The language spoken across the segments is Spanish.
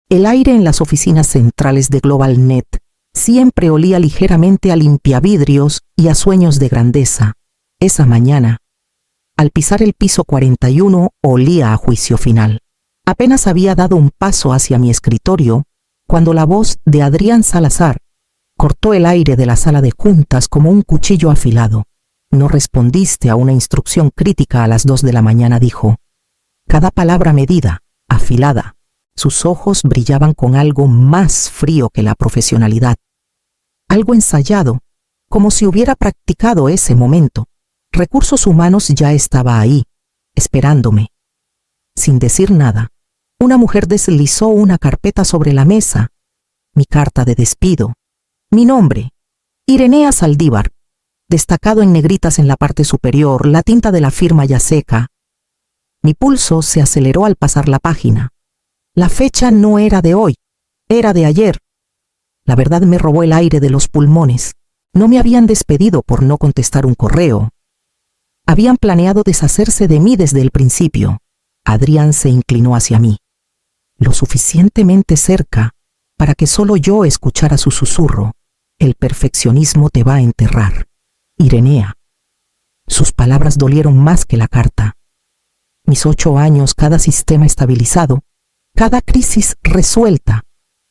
El aire en las oficinas centrales de GlobalNet siempre olía ligeramente a limpiavidrios y a sueños de grandeza. Esa mañana, al pisar el piso 41, olía a juicio final. Apenas había dado un paso hacia mi escritorio cuando la voz de Adrián Salazar cortó el aire de la sala de juntas como un cuchillo afilado. No respondiste a una instrucción crítica a las 2 de la mañana, dijo. Cada palabra medida, afilada. Sus ojos brillaban con algo más frío que la profesionalidad. Algo ensayado, como si hubiera practicado ese momento. Recursos Humanos ya estaba ahí, esperándome. Sin decir nada, una mujer deslizó una carpeta sobre la mesa. Mi carta de despido. Mi nombre, Irenea Saldívar, destacado en negritas en la parte superior, la tinta de la firma ya seca. Mi pulso se aceleró al pasar la página. La fecha no era de hoy, era de ayer. La verdad me robó el aire de los pulmones. No me habían despedido por no contestar un correo. Habían planeado deshacerse de mí desde el principio. Adrián se inclinó hacia mí, lo suficientemente cerca para que solo yo escuchara su susurro. El perfeccionismo te va a enterrar. Irenea. Sus palabras dolieron más que la carta. Mis 8 años, cada sistema estabilizado, cada crisis resuelta,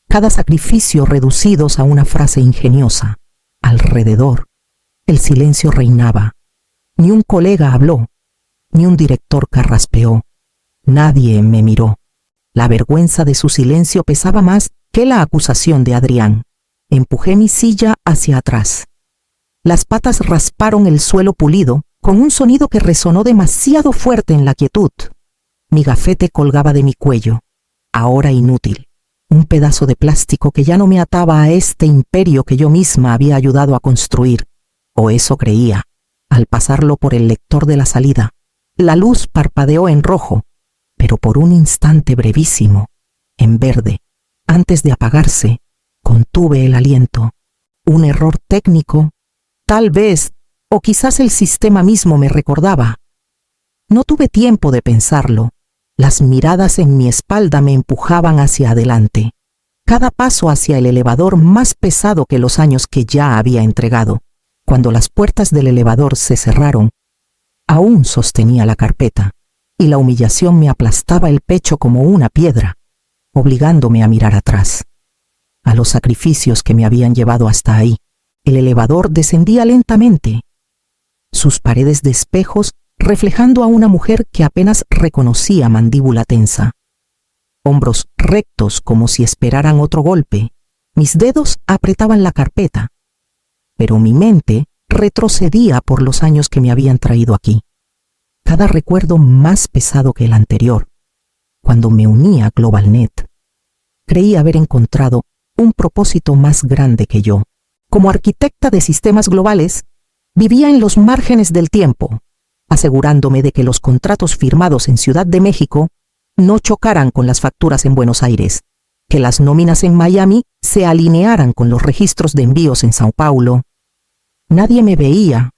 cada sacrificio reducidos a una frase ingeniosa. Alrededor, el silencio reinaba. Ni un colega habló, ni un director carraspeó. Nadie me miró. La vergüenza de su silencio pesaba más que la acusación de Adrián. Empujé mi silla hacia atrás. Las patas rasparon el suelo pulido con un sonido que resonó demasiado fuerte en la quietud. Mi gafete colgaba de mi cuello, ahora inútil. Un pedazo de plástico que ya no me ataba a este imperio que yo misma había ayudado a construir. O eso creía. Al pasarlo por el lector de la salida, la luz parpadeó en rojo, pero por un instante brevísimo, en verde. Antes de apagarse, contuve el aliento. Un error técnico, tal vez, o quizás el sistema mismo me recordaba. No tuve tiempo de pensarlo. Las miradas en mi espalda me empujaban hacia adelante. Cada paso hacia el elevador más pesado que los años que ya había entregado. Cuando las puertas del elevador se cerraron, aún sostenía la carpeta, y la humillación me aplastaba el pecho como una piedra, obligándome a mirar atrás, a los sacrificios que me habían llevado hasta ahí. El elevador descendía lentamente, sus paredes de espejos reflejando a una mujer que apenas reconocía mandíbula tensa. Hombros rectos como si esperaran otro golpe. Mis dedos apretaban la carpeta, pero mi mente retrocedía por los años que me habían traído aquí. Cada recuerdo más pesado que el anterior. Cuando me uní a GlobalNet, creí haber encontrado un propósito más grande que yo. Como arquitecta de sistemas globales, vivía en los márgenes del tiempo, asegurándome de que los contratos firmados en Ciudad de México no chocaran con las facturas en Buenos Aires, que las nóminas en Miami se alinearan con los registros de envíos en Sao Paulo. Nadie me veía,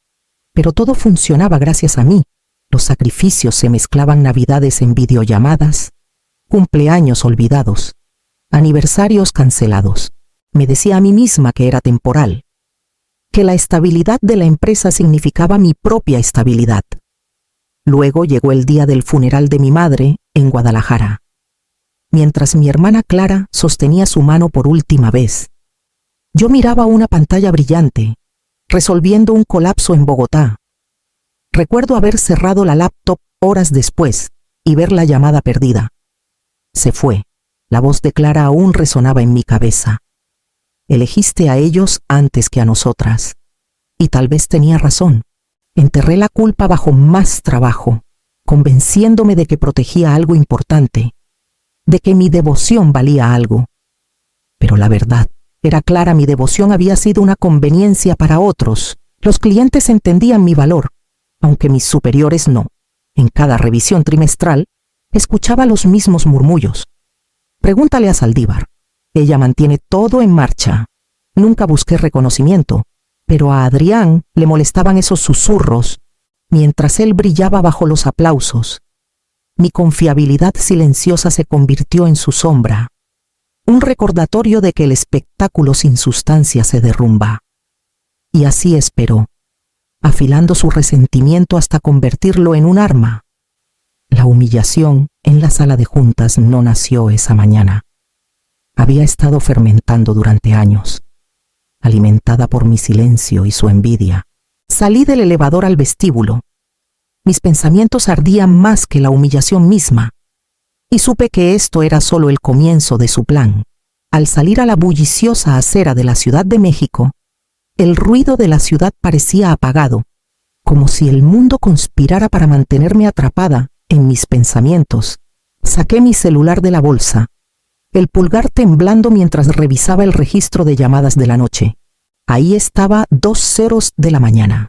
pero todo funcionaba gracias a mí. Los sacrificios se mezclaban, navidades en videollamadas, cumpleaños olvidados, aniversarios cancelados. Me decía a mí misma que era temporal, que la estabilidad de la empresa significaba mi propia estabilidad. Luego llegó el día del funeral de mi madre en Guadalajara, mientras mi hermana Clara sostenía su mano por última vez. Yo miraba una pantalla brillante, resolviendo un colapso en Bogotá. Recuerdo haber cerrado la laptop horas después y ver la llamada perdida. Se fue. La voz de Clara aún resonaba en mi cabeza. Elegiste a ellos antes que a nosotras. Y tal vez tenía razón. Enterré la culpa bajo más trabajo, convenciéndome de que protegía algo importante, de que mi devoción valía algo. Pero la verdad era clara, mi devoción había sido una conveniencia para otros. Los clientes entendían mi valor, aunque mis superiores no. En cada revisión trimestral, escuchaba los mismos murmullos. Pregúntale a Saldívar. Ella mantiene todo en marcha. Nunca busqué reconocimiento, pero a Adrián le molestaban esos susurros, mientras él brillaba bajo los aplausos. Mi confiabilidad silenciosa se convirtió en su sombra. un recordatorio de que el espectáculo sin sustancia se derrumba. Y así esperó, afilando su resentimiento hasta convertirlo en un arma. La humillación en la sala de juntas no nació esa mañana. Había estado fermentando durante años, alimentada por mi silencio y su envidia. Salí del elevador al vestíbulo. Mis pensamientos ardían más que la humillación misma, y supe que esto era solo el comienzo de su plan. Al salir a la bulliciosa acera de la Ciudad de México, el ruido de la ciudad parecía apagado, como si el mundo conspirara para mantenerme atrapada en mis pensamientos. Saqué mi celular de la bolsa, el pulgar temblando mientras revisaba el registro de llamadas de la noche. Ahí estaba 2:00 de la mañana.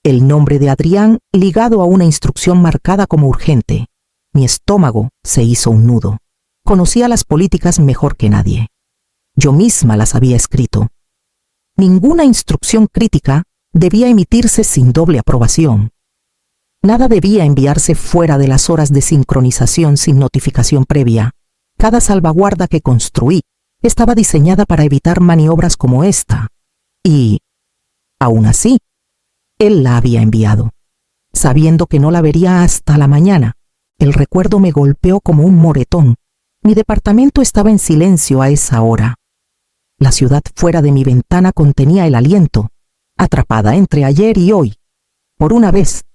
El nombre de Adrián ligado a una instrucción marcada como urgente. Mi estómago se hizo un nudo. Conocía las políticas mejor que nadie. Yo misma las había escrito. Ninguna instrucción crítica debía emitirse sin doble aprobación. Nada debía enviarse fuera de las horas de sincronización sin notificación previa. Cada salvaguarda que construí estaba diseñada para evitar maniobras como esta. Y, aún así, él la había enviado, sabiendo que no la vería hasta la mañana. El recuerdo me golpeó como un moretón. Mi departamento estaba en silencio a esa hora. La ciudad fuera de mi ventana contenía el aliento, atrapada entre ayer y hoy. Por una vez,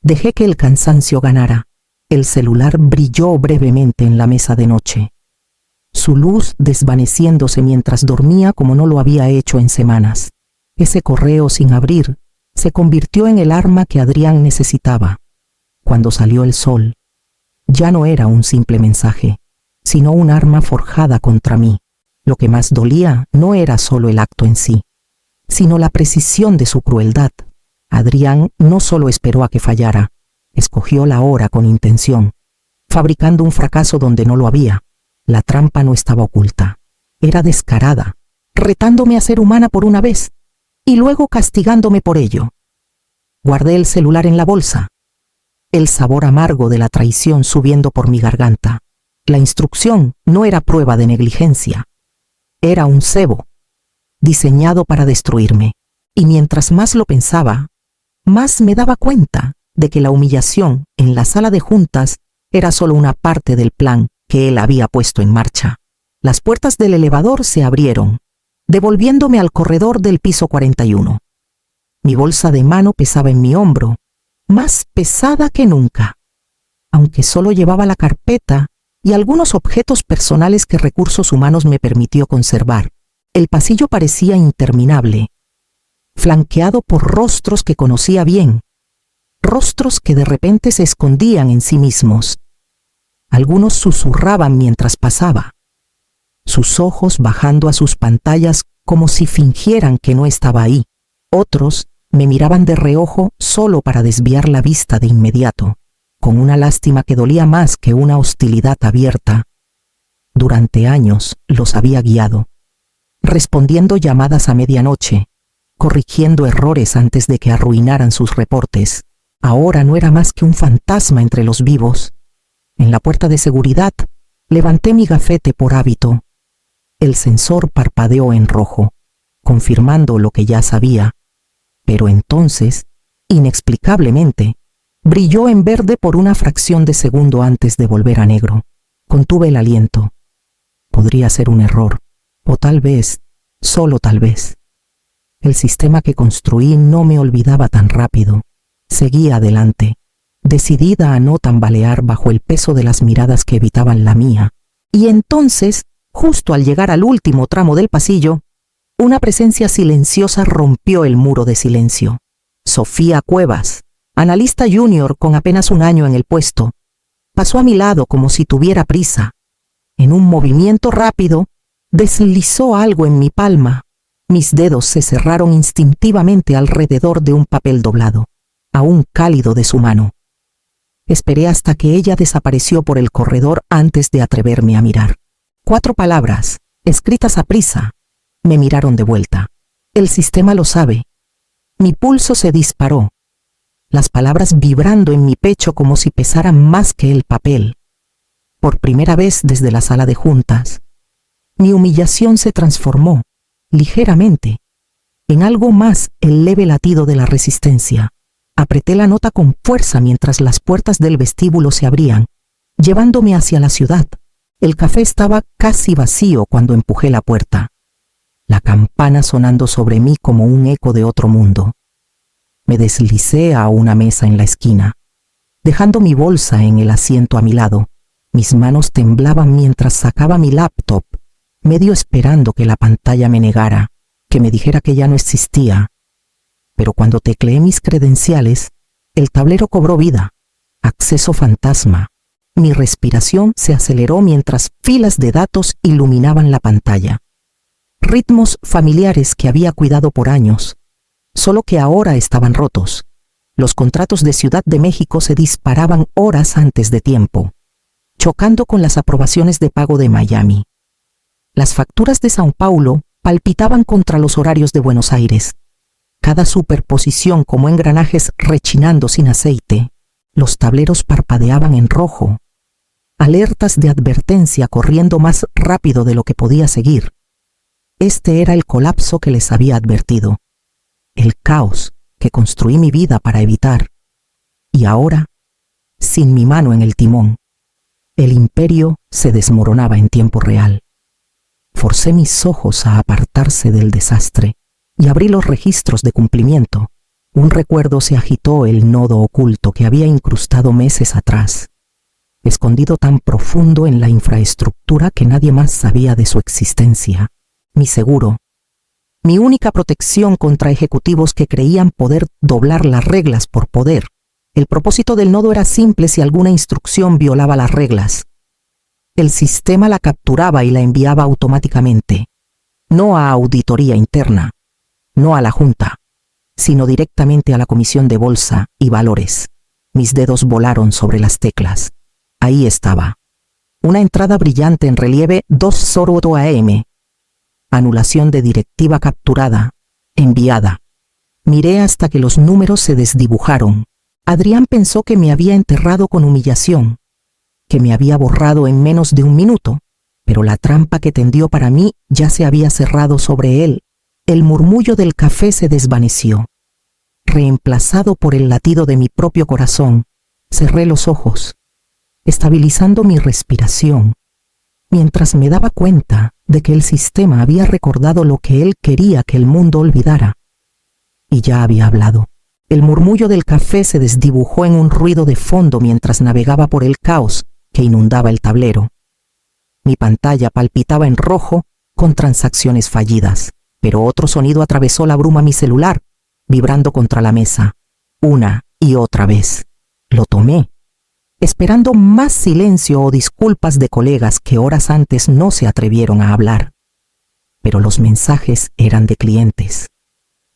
dejé que el cansancio ganara. El celular brilló brevemente en la mesa de noche, su luz desvaneciéndose mientras dormía como no lo había hecho en semanas. Ese correo sin abrir se convirtió en el arma que Adrián necesitaba. Cuando salió el sol, ya no era un simple mensaje, sino un arma forjada contra mí. Lo que más dolía no era solo el acto en sí, sino la precisión de su crueldad. Adrián no solo esperó a que fallara, escogió la hora con intención, fabricando un fracaso donde no lo había. La trampa no estaba oculta, era descarada, retándome a ser humana por una vez, y luego castigándome por ello. Guardé el celular en la bolsa, el sabor amargo de la traición subiendo por mi garganta. La instrucción no era prueba de negligencia, era un cebo, diseñado para destruirme. Y mientras más lo pensaba, más me daba cuenta de que la humillación en la sala de juntas era solo una parte del plan que él había puesto en marcha. Las puertas del elevador se abrieron, devolviéndome al corredor del piso 41. Mi bolsa de mano pesaba en mi hombro, más pesada que nunca. Aunque solo llevaba la carpeta y algunos objetos personales que Recursos Humanos me permitió conservar, el pasillo parecía interminable, flanqueado por rostros que conocía bien, rostros que de repente se escondían en sí mismos. Algunos susurraban mientras pasaba, sus ojos bajando a sus pantallas como si fingieran que no estaba ahí. Otros me miraban de reojo solo para desviar la vista de inmediato, con una lástima que dolía más que una hostilidad abierta. Durante años los había guiado, respondiendo llamadas a medianoche, corrigiendo errores antes de que arruinaran sus reportes. Ahora no era más que un fantasma entre los vivos. En la puerta de seguridad, levanté mi gafete por hábito. El sensor parpadeó en rojo, confirmando lo que ya sabía, pero entonces, inexplicablemente, brilló en verde por una fracción de segundo antes de volver a negro. Contuve el aliento. Podría ser un error, o tal vez, solo tal vez. El sistema que construí no me olvidaba tan rápido. Seguía adelante, decidida a no tambalear bajo el peso de las miradas que evitaban la mía. Y entonces, justo al llegar al último tramo del pasillo, una presencia silenciosa rompió el muro de silencio. Sofía Cuevas, analista junior con apenas un año en el puesto, pasó a mi lado como si tuviera prisa. En un movimiento rápido, deslizó algo en mi palma. Mis dedos se cerraron instintivamente alrededor de un papel doblado, aún cálido de su mano. Esperé hasta que ella desapareció por el corredor antes de atreverme a mirar. 4 palabras, escritas a prisa, me miraron de vuelta. El sistema lo sabe. Mi pulso se disparó, las palabras vibrando en mi pecho como si pesaran más que el papel. Por primera vez desde la sala de juntas, Mi humillación se transformó, ligeramente, en algo más el leve latido de la resistencia. Apreté la nota con fuerza mientras las puertas del vestíbulo se abrían, llevándome hacia la ciudad. El café estaba casi vacío cuando empujé la puerta, la campana sonando sobre mí como un eco de otro mundo. Me deslicé a una mesa en la esquina, dejando mi bolsa en el asiento a mi lado. Mis manos temblaban mientras sacaba mi laptop, medio esperando que la pantalla me negara, que me dijera que ya no existía. Pero cuando tecleé mis credenciales, el tablero cobró vida. Acceso fantasma. Mi respiración se aceleró mientras filas de datos iluminaban la pantalla. Ritmos familiares que había cuidado por años, solo que ahora estaban rotos. Los contratos de Ciudad de México se disparaban horas antes de tiempo, chocando con las aprobaciones de pago de Miami. Las facturas de São Paulo palpitaban contra los horarios de Buenos Aires, cada superposición como engranajes rechinando sin aceite. Los tableros parpadeaban en rojo, alertas de advertencia corriendo más rápido de lo que podía seguir. Este era el colapso que les había advertido, el caos que construí mi vida para evitar. Y ahora, sin mi mano en el timón, el imperio se desmoronaba en tiempo real. Forcé mis ojos a apartarse del desastre y abrí los registros de cumplimiento. Un recuerdo se agitó el nodo oculto que había incrustado meses atrás, escondido tan profundo en la infraestructura que nadie más sabía de su existencia. Mi seguro, mi única protección contra ejecutivos que creían poder doblar las reglas por poder. El propósito del nodo era simple si alguna instrucción violaba las reglas. El sistema la capturaba y la enviaba automáticamente, no a auditoría interna, no a la junta, sino directamente a la Comisión de Bolsa y Valores. Mis dedos volaron sobre las teclas. Ahí estaba. Una entrada brillante en relieve 2 AM. Anulación de directiva capturada, enviada. Miré hasta que los números se desdibujaron. Adrián pensó que me había enterrado con humillación, que me había borrado en menos de un minuto, pero la trampa que tendió para mí ya se había cerrado sobre él. El murmullo del café se desvaneció, reemplazado por el latido de mi propio corazón. Cerré los ojos, estabilizando mi respiración, mientras me daba cuenta de que el sistema había recordado lo que él quería que el mundo olvidara. Y ya había hablado. El murmullo del café se desdibujó en un ruido de fondo mientras navegaba por el caos que inundaba el tablero. Mi pantalla palpitaba en rojo con transacciones fallidas, pero otro sonido atravesó la bruma mi celular, vibrando contra la mesa, una y otra vez. Lo tomé, esperando más silencio o disculpas de colegas que horas antes no se atrevieron a hablar. Pero los mensajes eran de clientes,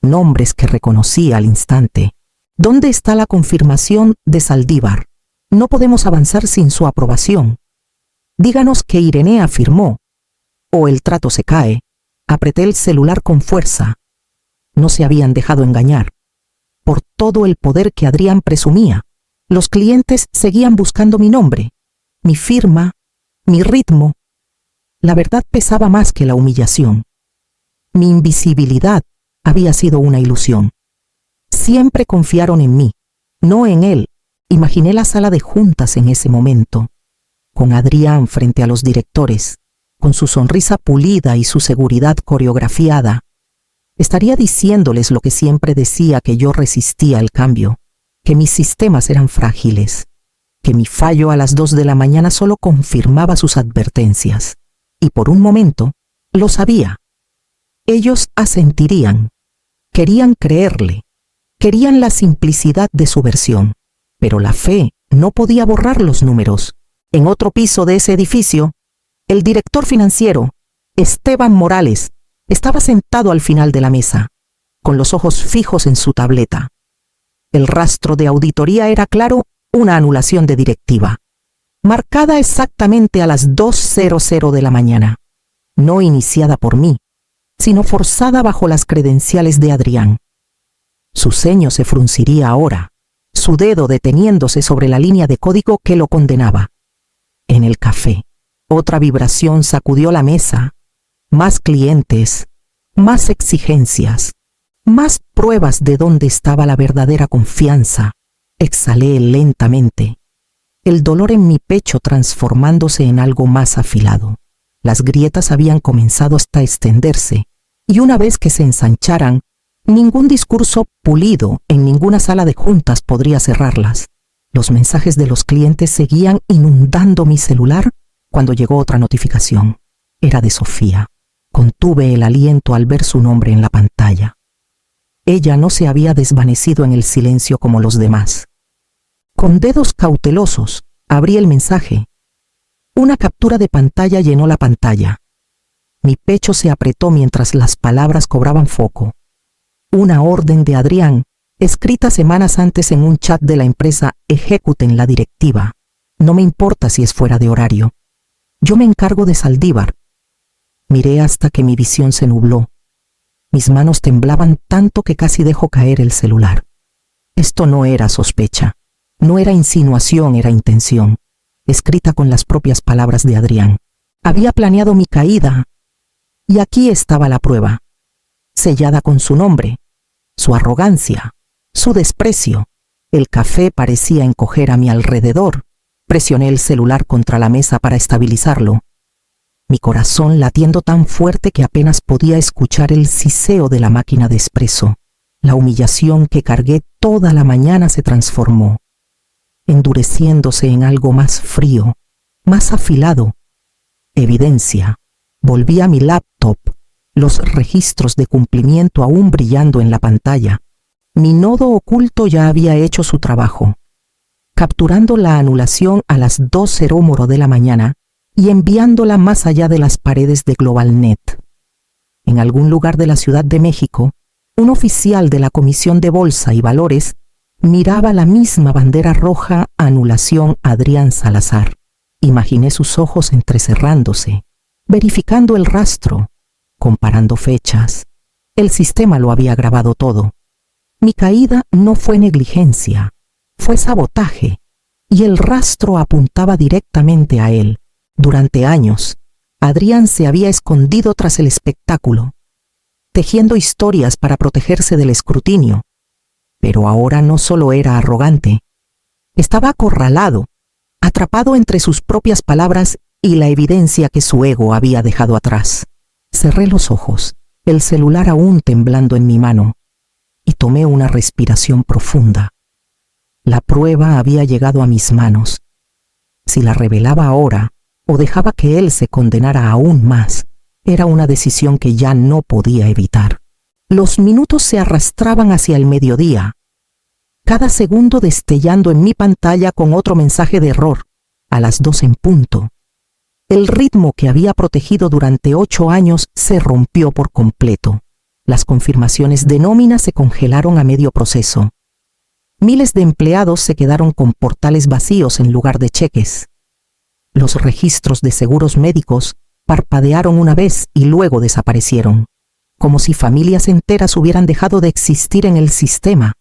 nombres que reconocí al instante. ¿Dónde está la confirmación de Saldívar? No podemos avanzar sin su aprobación. Díganos que Irenea firmó, o el trato se cae. Apreté el celular con fuerza. No se habían dejado engañar. Por todo el poder que Adrián presumía, los clientes seguían buscando mi nombre, mi firma, mi ritmo. La verdad pesaba más que la humillación. Mi invisibilidad había sido una ilusión. Siempre confiaron en mí, no en él. Imaginé la sala de juntas en ese momento, con Adrián frente a los directores, con su sonrisa pulida y su seguridad coreografiada. Estaría diciéndoles lo que siempre decía, que yo resistía el cambio, que mis sistemas eran frágiles, que mi fallo a las 2 de la mañana solo confirmaba sus advertencias. Y por un momento, lo sabía. Ellos asentirían, querían creerle, querían la simplicidad de su versión, pero la fe no podía borrar los números. En otro piso de ese edificio, el director financiero, Esteban Morales, estaba sentado al final de la mesa, con los ojos fijos en su tableta. El rastro de auditoría era claro, una anulación de directiva, marcada exactamente a las 2:00 de la mañana, no iniciada por mí, sino forzada bajo las credenciales de Adrián. Su ceño se frunciría ahora, su dedo deteniéndose sobre la línea de código que lo condenaba. En el café, otra vibración sacudió la mesa, Más clientes, más exigencias, más pruebas de dónde estaba la verdadera confianza. Exhalé lentamente, el dolor en mi pecho transformándose en algo más afilado. Las grietas habían comenzado hasta extenderse, y una vez que se ensancharan, ningún discurso pulido en ninguna sala de juntas podría cerrarlas. Los mensajes de los clientes seguían inundando mi celular cuando llegó otra notificación. Era de Sofía. Contuve el aliento al ver su nombre en la pantalla. Ella no se había desvanecido en el silencio como los demás. Con dedos cautelosos, abrí el mensaje. Una captura de pantalla llenó la pantalla. Mi pecho se apretó mientras las palabras cobraban foco. Una orden de Adrián, escrita semanas antes en un chat de la empresa: ejecuten la directiva. No me importa si es fuera de horario. Yo me encargo de Saldívar. Miré hasta que mi visión se nubló. Mis manos temblaban tanto que casi dejó caer el celular. Esto no era sospecha, no era insinuación, era intención, escrita con las propias palabras de Adrián. Había planeado mi caída, y aquí estaba la prueba, sellada con su nombre, su arrogancia, su desprecio. El café parecía encoger a mi alrededor. Presioné el celular contra la mesa para estabilizarlo, mi corazón latiendo tan fuerte que apenas podía escuchar el siseo de la máquina de espresso. La humillación que cargué toda la mañana se transformó, endureciéndose en algo más frío, más afilado. Evidencia. Volví a mi laptop, los registros de cumplimiento aún brillando en la pantalla. Mi nodo oculto ya había hecho su trabajo, capturando la anulación a las 2:00 de la mañana y enviándola más allá de las paredes de GlobalNet. En algún lugar de la Ciudad de México, un oficial de la Comisión de Bolsa y Valores miraba la misma bandera roja: anulación Adrián Salazar. Imaginé sus ojos entrecerrándose, verificando el rastro, comparando fechas. El sistema lo había grabado todo. Mi caída no fue negligencia, fue sabotaje, y el rastro apuntaba directamente a él. Durante años, Adrián se había escondido tras el espectáculo, tejiendo historias para protegerse del escrutinio. Pero ahora no solo era arrogante, estaba acorralado, atrapado entre sus propias palabras y la evidencia que su ego había dejado atrás. Cerré los ojos, el celular aún temblando en mi mano, y tomé una respiración profunda. La prueba había llegado a mis manos. Si la revelaba ahora, o dejaba que él se condenara aún más, era una decisión que ya no podía evitar. Los minutos se arrastraban hacia el mediodía, cada segundo destellando en mi pantalla con otro mensaje de error: a las 2 en punto. El ritmo que había protegido durante 8 años se rompió por completo. Las confirmaciones de nómina se congelaron a medio proceso. Miles de empleados se quedaron con portales vacíos en lugar de cheques. Los registros de seguros médicos parpadearon una vez y luego desaparecieron, como si familias enteras hubieran dejado de existir en el sistema.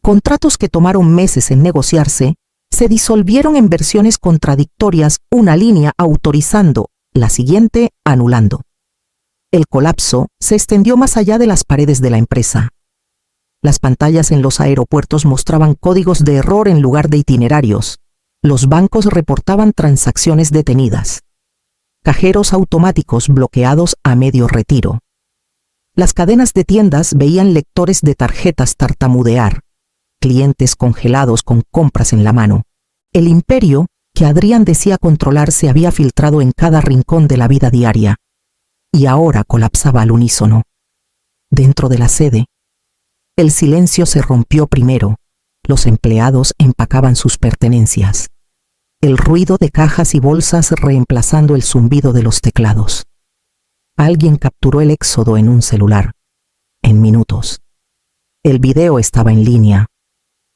Contratos que tomaron meses en negociarse se disolvieron en versiones contradictorias, una línea autorizando, la siguiente anulando. El colapso se extendió más allá de las paredes de la empresa. Las pantallas en los aeropuertos mostraban códigos de error en lugar de itinerarios. Los bancos reportaban transacciones detenidas. Cajeros automáticos bloqueados a medio retiro. Las cadenas de tiendas veían lectores de tarjetas tartamudear, clientes congelados con compras en la mano. El imperio que Adrián decía controlar se había filtrado en cada rincón de la vida diaria, y ahora colapsaba al unísono. Dentro de la sede, el silencio se rompió primero. Los empleados empacaban sus pertenencias. El ruido de cajas y bolsas reemplazando el zumbido de los teclados. Alguien capturó el éxodo en un celular. En minutos. El video estaba en línea.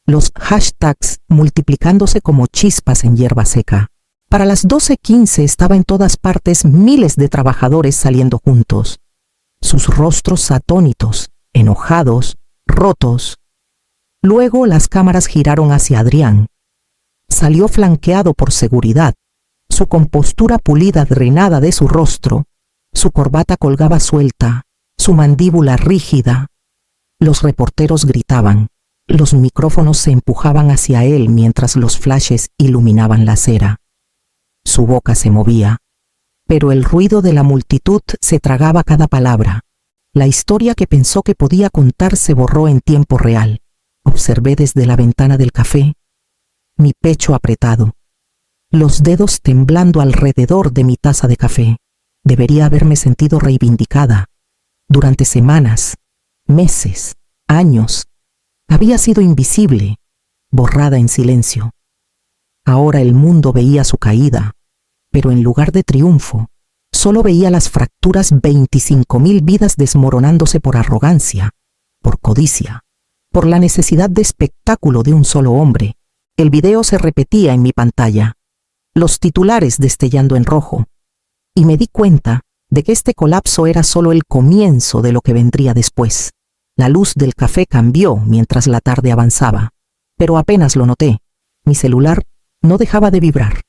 Los hashtags multiplicándose como chispas en hierba seca. Para las 12:15 estaba en todas partes miles de trabajadores saliendo juntos. Sus rostros atónitos, enojados, rotos. Luego las cámaras giraron hacia Adrián. Salió flanqueado por seguridad, su compostura pulida drenada de su rostro, Su corbata colgaba suelta, su mandíbula rígida. Los reporteros gritaban. Los micrófonos se empujaban hacia él mientras los flashes iluminaban la acera. Su boca se movía, pero el ruido de la multitud se tragaba cada palabra. La historia que pensó que podía contar se borró en tiempo real. Observé desde la ventana del café, mi pecho apretado, los dedos temblando alrededor de mi taza de café. Debería haberme sentido reivindicada. Durante semanas, meses, años, había sido invisible, borrada en silencio. Ahora el mundo veía su caída, pero en lugar de triunfo, solo veía las fracturas 25.000 vidas desmoronándose por arrogancia, por codicia, por la necesidad de espectáculo de un solo hombre. El video se repetía en mi pantalla, los titulares destellando en rojo, y me di cuenta de que este colapso era solo el comienzo de lo que vendría después. La luz del café cambió mientras la tarde avanzaba, pero apenas lo noté. Mi celular no dejaba de vibrar.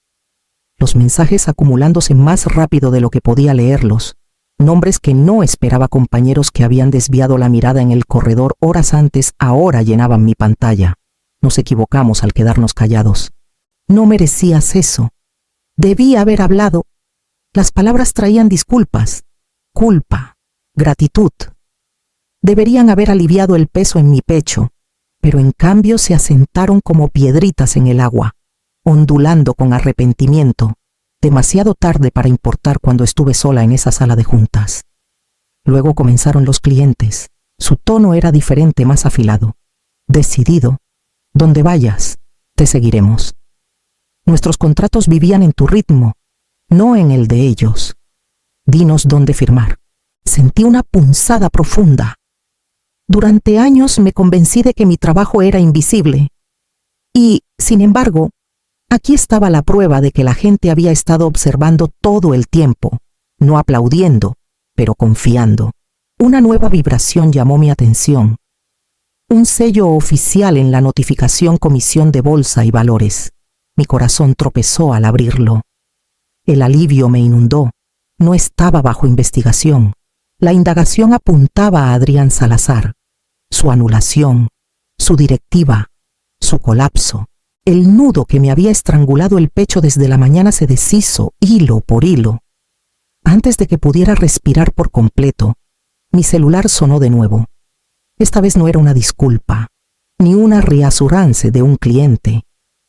Los mensajes acumulándose más rápido de lo que podía leerlos. Nombres que no esperaba, compañeros que habían desviado la mirada en el corredor horas antes, ahora llenaban mi pantalla. Nos equivocamos al quedarnos callados. No merecías eso. Debí haber hablado. Las palabras traían disculpas, culpa, gratitud. Deberían haber aliviado el peso en mi pecho, pero en cambio se asentaron como piedritas en el agua, ondulando con arrepentimiento, demasiado tarde para importar cuando estuve sola en esa sala de juntas. Luego comenzaron los clientes. Su tono era diferente, más afilado, decidido. Donde vayas, te seguiremos. Nuestros contratos vivían en tu ritmo, no en el de ellos. Dinos dónde firmar. Sentí una punzada profunda. Durante años me convencí de que mi trabajo era invisible. Y, sin embargo, aquí estaba la prueba de que la gente había estado observando todo el tiempo, no aplaudiendo, pero confiando. Una nueva vibración llamó mi atención. Un sello oficial en la notificación Comisión de Bolsa y Valores. Mi corazón tropezó al abrirlo. El alivio me inundó. No estaba bajo investigación. La indagación apuntaba a Adrián Salazar. Su anulación, su directiva, su colapso. El nudo que me había estrangulado el pecho desde la mañana se deshizo hilo por hilo. Antes de que pudiera respirar por completo, mi celular sonó de nuevo. Esta vez no era una disculpa, ni una reassurance de un cliente.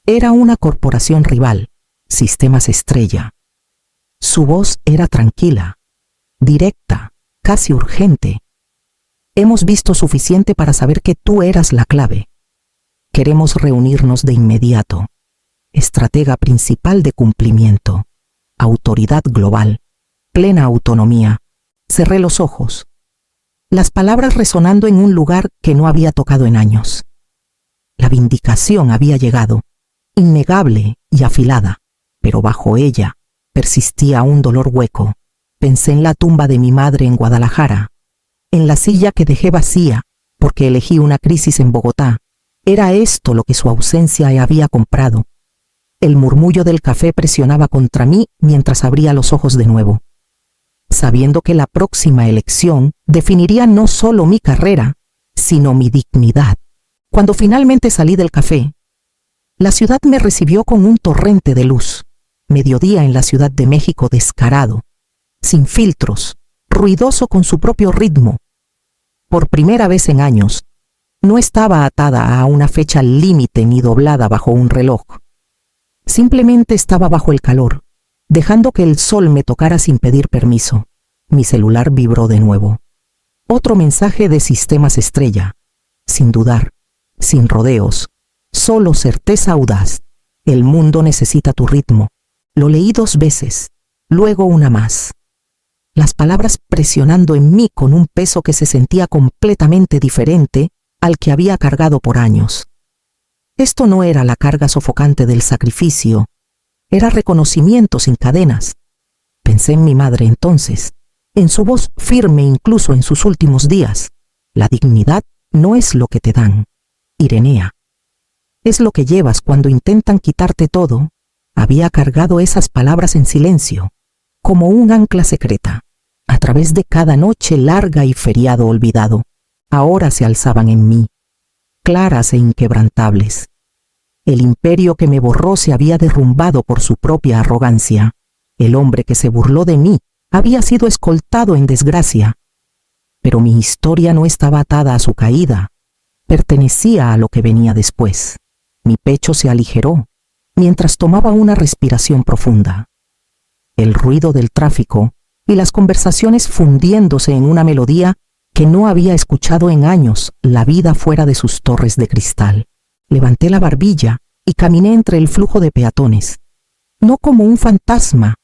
Era una corporación rival, Sistemas Estrella. Su voz era tranquila, directa, casi urgente. Hemos visto suficiente para saber que tú eras la clave. Queremos reunirnos de inmediato. Estratega principal de cumplimiento. Autoridad global. Plena autonomía. Cerré los ojos. Las palabras resonando en un lugar que no había tocado en años. La vindicación había llegado, innegable y afilada, pero bajo ella persistía un dolor hueco. Pensé en la tumba de mi madre en Guadalajara, en la silla que dejé vacía porque elegí una crisis en Bogotá. Era esto lo que su ausencia había comprado. El murmullo del café presionaba contra mí mientras abría los ojos de nuevo, sabiendo que la próxima elección definiría no solo mi carrera, sino mi dignidad. Cuando finalmente salí del café, la ciudad me recibió con un torrente de luz. Mediodía en la Ciudad de México, descarado, sin filtros, ruidoso con su propio ritmo. Por primera vez en años, no estaba atada a una fecha límite ni doblada bajo un reloj. Simplemente estaba bajo el calor, dejando que el sol me tocara sin pedir permiso. Mi celular vibró de nuevo. Otro mensaje de Sistemas Estrella. Sin dudar, sin rodeos, solo certeza audaz. El mundo necesita tu ritmo. Lo leí 2 veces, luego una más. Las palabras presionando en mí con un peso que se sentía completamente diferente al que había cargado por años. Esto no era la carga sofocante del sacrificio, era reconocimiento sin cadenas. Pensé en mi madre entonces, en su voz firme incluso en sus últimos días. La dignidad no es lo que te dan, Irenea. Es lo que llevas cuando intentan quitarte todo. Había cargado esas palabras en silencio, como un ancla secreta. a través de cada noche larga y feriado olvidado, ahora se alzaban en mí, claras e inquebrantables. El imperio que me borró se había derrumbado por su propia arrogancia. El hombre que se burló de mí había sido escoltado en desgracia. Pero mi historia no estaba atada a su caída, pertenecía a lo que venía después. Mi pecho se aligeró mientras tomaba una respiración profunda. El ruido del tráfico y las conversaciones fundiéndose en una melodía que no había escuchado en años, la vida fuera de sus torres de cristal. Levanté la barbilla y caminé entre el flujo de peatones, no como un fantasma,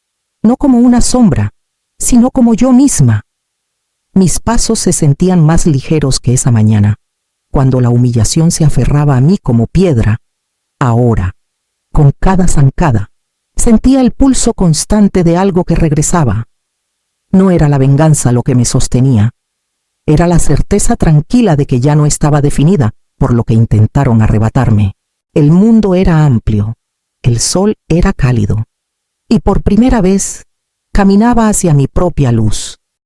no como una sombra, sino como yo misma. Mis pasos se sentían más ligeros que esa mañana, cuando la humillación se aferraba a mí como piedra. Ahora, con cada zancada, sentía el pulso constante de algo que regresaba. No era la venganza lo que me sostenía, era la certeza tranquila de que ya no estaba definida por lo que intentaron arrebatarme. El mundo era amplio, el sol era cálido, y por primera vez caminaba hacia mi propia luz.